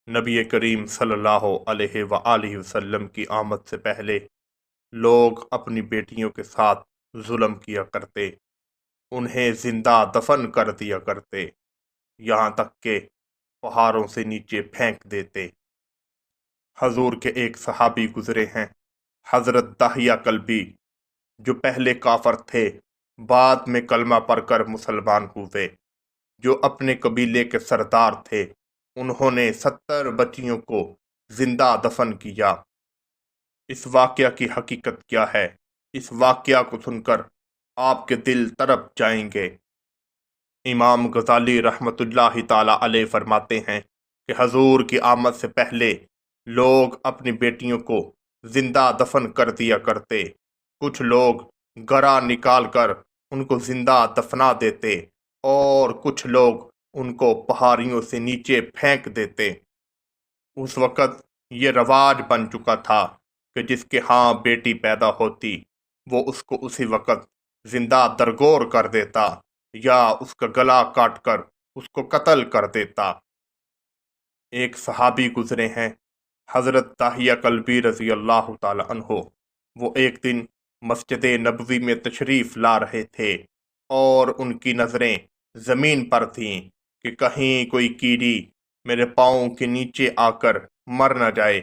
نبی کریم صلی اللہ علیہ وآلہ وسلم کی آمد سے پہلے لوگ اپنی بیٹیوں کے ساتھ ظلم کیا کرتے، انہیں زندہ دفن کر دیا کرتے، یہاں تک کہ پہاڑوں سے نیچے پھینک دیتے۔ حضور کے ایک صحابی گزرے ہیں، حضرت دحیہ کلبی، جو پہلے کافر تھے، بعد میں کلمہ پڑھ کر مسلمان ہوئے، جو اپنے قبیلے کے سردار تھے۔ انہوں نے 70 بچیوں کو زندہ دفن کیا۔ اس واقعہ کی حقیقت کیا ہے؟ اس واقعہ کو سن کر آپ کے دل تڑپ جائیں گے۔ امام غزالی رحمۃ اللہ تعالی علیہ فرماتے ہیں کہ حضور کی آمد سے پہلے لوگ اپنی بیٹیوں کو زندہ دفن کر دیا کرتے۔ کچھ لوگ گرا نکال کر ان کو زندہ دفنا دیتے اور کچھ لوگ ان کو پہاڑیوں سے نیچے پھینک دیتے۔ اس وقت یہ رواج بن چکا تھا کہ جس کے ہاں بیٹی پیدا ہوتی وہ اس کو اسی وقت زندہ درگور کر دیتا یا اس کا گلا کاٹ کر اس کو قتل کر دیتا۔ ایک صحابی گزرے ہیں، حضرت دحیہ کلبی رضی اللہ تعالی عنہ۔ وہ ایک دن مسجد نبوی میں تشریف لا رہے تھے اور ان کی نظریں زمین پر تھیں کہ کہیں کوئی کیڑی میرے پاؤں کے نیچے آ کر مر نہ جائے۔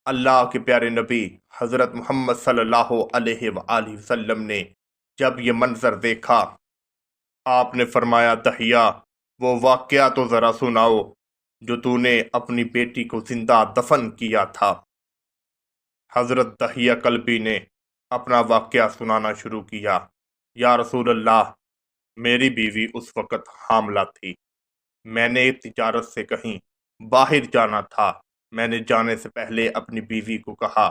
اللہ کے پیارے نبی حضرت محمد صلی اللہ علیہ وآلہ وسلم نے جب یہ منظر دیکھا، آپ نے فرمایا، دحیہ، وہ واقعہ تو ذرا سناؤ جو تو نے اپنی بیٹی کو زندہ دفن کیا تھا۔ حضرت دحیہ کلبی نے اپنا واقعہ سنانا شروع کیا۔ یا رسول اللہ، میری بیوی اس وقت حاملہ تھی، میں نے تجارت سے کہیں باہر جانا تھا۔ میں نے جانے سے پہلے اپنی بیوی کو کہا،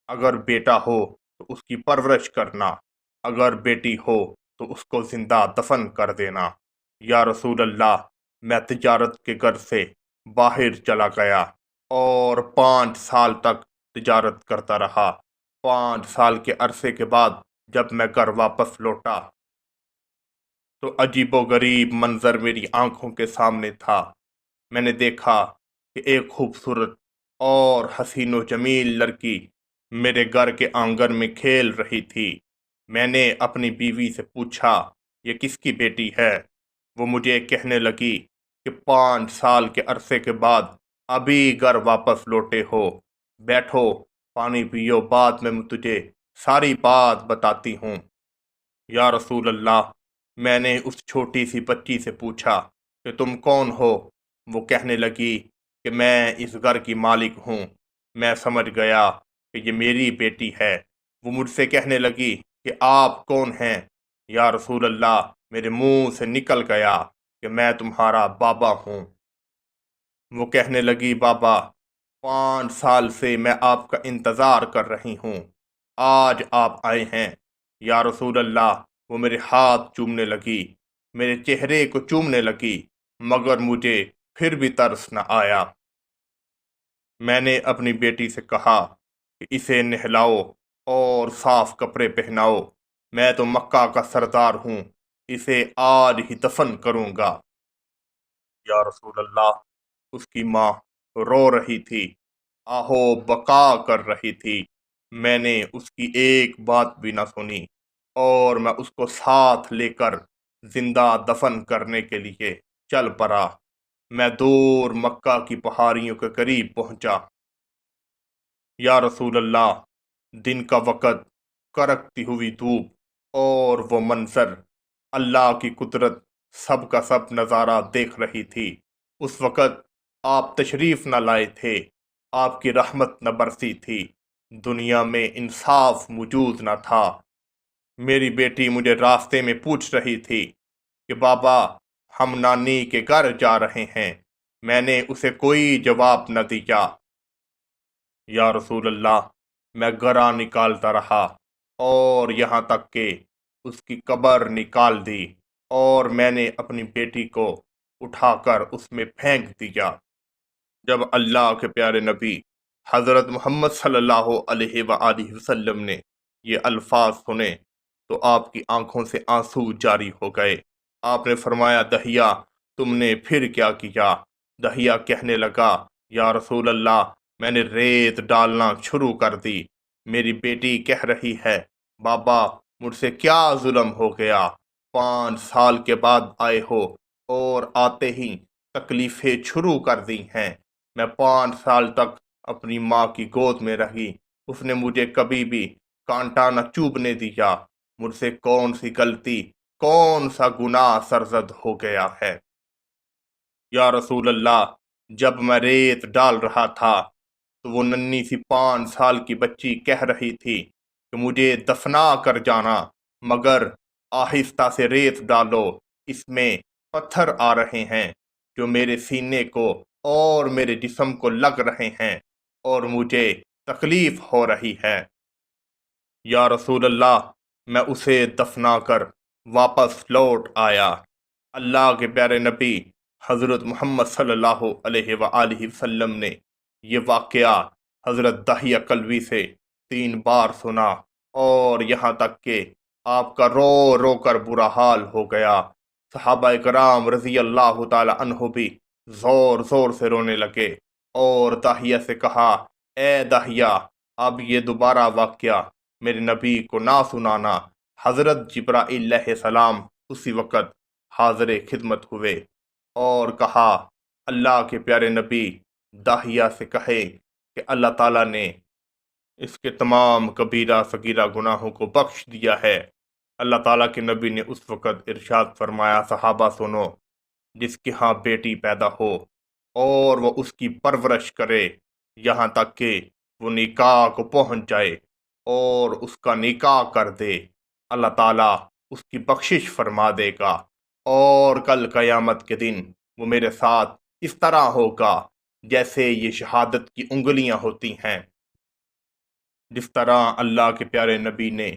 اگر بیٹا ہو تو اس کی پرورش کرنا، اگر بیٹی ہو تو اس کو زندہ دفن کر دینا۔ یا رسول اللہ، میں تجارت کے غرض سے باہر چلا گیا اور 5 سال تک تجارت کرتا رہا۔ 5 سال کے عرصے کے بعد جب میں گھر واپس لوٹا تو عجیب و غریب منظر میری آنکھوں کے سامنے تھا۔ میں نے دیکھا کہ ایک خوبصورت اور حسین و جمیل لڑکی میرے گھر کے آنگن میں کھیل رہی تھی۔ میں نے اپنی بیوی سے پوچھا، یہ کس کی بیٹی ہے؟ وہ مجھے کہنے لگی کہ 5 سال کے عرصے کے بعد ابھی گھر واپس لوٹے ہو، بیٹھو پانی پیو، بعد میں تجھے ساری بات بتاتی ہوں۔ یا رسول اللہ، میں نے اس چھوٹی سی بچی سے پوچھا کہ تم کون ہو؟ وہ کہنے لگی کہ میں اس گھر کی مالک ہوں۔ میں سمجھ گیا کہ یہ میری بیٹی ہے۔ وہ مجھ سے کہنے لگی کہ آپ کون ہیں؟ یا رسول اللہ، میرے منہ سے نکل گیا کہ میں تمہارا بابا ہوں۔ وہ کہنے لگی، بابا، 5 سال سے میں آپ کا انتظار کر رہی ہوں، آج آپ آئے ہیں۔ یا رسول اللہ، وہ میرے ہاتھ چومنے لگی، میرے چہرے کو چومنے لگی، مگر مجھے پھر بھی ترس نہ آیا۔ میں نے اپنی بیٹی سے کہا کہ اسے نہلاؤ اور صاف کپڑے پہناؤ، میں تو مکہ کا سردار ہوں، اسے آج ہی دفن کروں گا۔ یا رسول اللہ، اس کی ماں رو رہی تھی، آہو بکا کر رہی تھی۔ میں نے اس کی ایک بات بھی نہ سنی اور میں اس کو ساتھ لے کر زندہ دفن کرنے کے لیے چل پڑا۔ میں دور مکہ کی پہاڑیوں کے قریب پہنچا۔ یا رسول اللہ، دن کا وقت، کڑکتی ہوئی دھوپ اور وہ منظر، اللہ کی قدرت سب کا سب نظارہ دیکھ رہی تھی۔ اس وقت آپ تشریف نہ لائے تھے، آپ کی رحمت نہ برسی تھی، دنیا میں انصاف موجود نہ تھا۔ میری بیٹی مجھے راستے میں پوچھ رہی تھی کہ بابا، ہم نانی کے گھر جا رہے ہیں۔ میں نے اسے کوئی جواب نہ دیا۔ یا رسول اللہ، میں گرا نکالتا رہا اور یہاں تک کہ اس کی قبر نکال دی اور میں نے اپنی بیٹی کو اٹھا کر اس میں پھینک دیا۔ جب اللہ کے پیارے نبی حضرت محمد صلی اللہ علیہ وآلہ وسلم نے یہ الفاظ سنے تو آپ کی آنکھوں سے آنسو جاری ہو گئے۔ آپ نے فرمایا، دحیہ، تم نے پھر کیا کیا؟ دحیہ کہنے لگا، یا رسول اللہ، میں نے ریت ڈالنا شروع کر دی۔ میری بیٹی کہہ رہی ہے، بابا مجھ سے کیا ظلم ہو گیا، 5 سال کے بعد آئے ہو اور آتے ہی تکلیفیں شروع کر دی ہیں۔ میں 5 سال تک اپنی ماں کی گود میں رہی، اس نے مجھے کبھی بھی کانٹا نہ چوبنے دیا۔ مجھ سے کون سی غلطی، کون سا گناہ سرزد ہو گیا ہے؟ یا رسول اللہ، جب میں ریت ڈال رہا تھا تو وہ ننھی سی 5 سال کی بچی کہہ رہی تھی کہ مجھے دفنا کر جانا، مگر آہستہ سے ریت ڈالو، اس میں پتھر آ رہے ہیں جو میرے سینے کو اور میرے جسم کو لگ رہے ہیں اور مجھے تکلیف ہو رہی ہے۔ یا رسول اللہ، میں اسے دفنا کر واپس لوٹ آیا۔ اللہ کے پیارے نبی حضرت محمد صلی اللہ علیہ وآلہ وسلم نے یہ واقعہ حضرت داہیہ کلوی سے 3 بار سنا، اور یہاں تک کہ آپ کا رو رو کر برا حال ہو گیا۔ صحابہ کرام رضی اللہ تعالی عنہ بھی زور زور سے رونے لگے اور داہیہ سے کہا، اے داہیہ، اب یہ دوبارہ واقعہ میرے نبی کو نہ سنانا۔ حضرت جبرائیل علیہ السلام اسی وقت حاضر خدمت ہوئے اور کہا، اللہ کے پیارے نبی داہیہ سے کہے کہ اللہ تعالیٰ نے اس کے تمام کبیرہ صغیرہ گناہوں کو بخش دیا ہے۔ اللہ تعالیٰ کے نبی نے اس وقت ارشاد فرمایا، صحابہ سنو، جس کے ہاں بیٹی پیدا ہو اور وہ اس کی پرورش کرے یہاں تک کہ وہ نکاح کو پہنچ جائے اور اس کا نکاح کر دے، اللہ تعالیٰ اس کی بخشش فرما دے گا، اور کل قیامت کے دن وہ میرے ساتھ اس طرح ہوگا جیسے یہ شہادت کی انگلیاں ہوتی ہیں۔ جس طرح اللہ کے پیارے نبی نے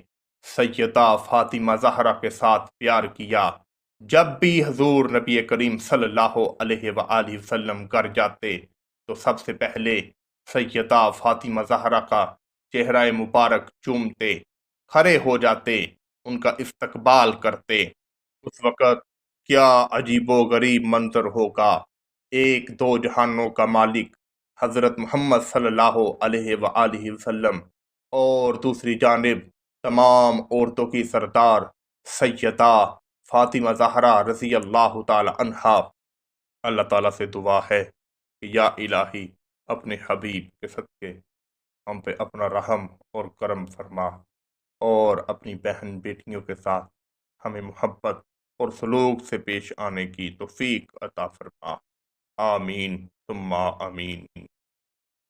سیدہ فاطمہ زہرا کے ساتھ پیار کیا، جب بھی حضور نبی کریم صلی اللہ علیہ وآلہ وسلم گھر جاتے تو سب سے پہلے سیدہ فاطمہ زہرا کا چہرہ مبارک چومتے، کھڑے ہو جاتے، ان کا استقبال کرتے۔ اس وقت کیا عجیب و غریب منظر ہوگا، ایک دو جہانوں کا مالک حضرت محمد صلی اللہ علیہ وآلہ وسلم، اور دوسری جانب تمام عورتوں کی سردار سیدہ فاطمہ زہرا رضی اللہ تعالی عنہا۔ اللہ تعالیٰ سے دعا ہے کہ یا الہی، اپنے حبیب کے صدقے ہم پہ اپنا رحم اور کرم فرما، اور اپنی بہن بیٹیوں کے ساتھ ہمیں محبت اور سلوک سے پیش آنے کی توفیق عطا فرما۔ آمین ثم آمین۔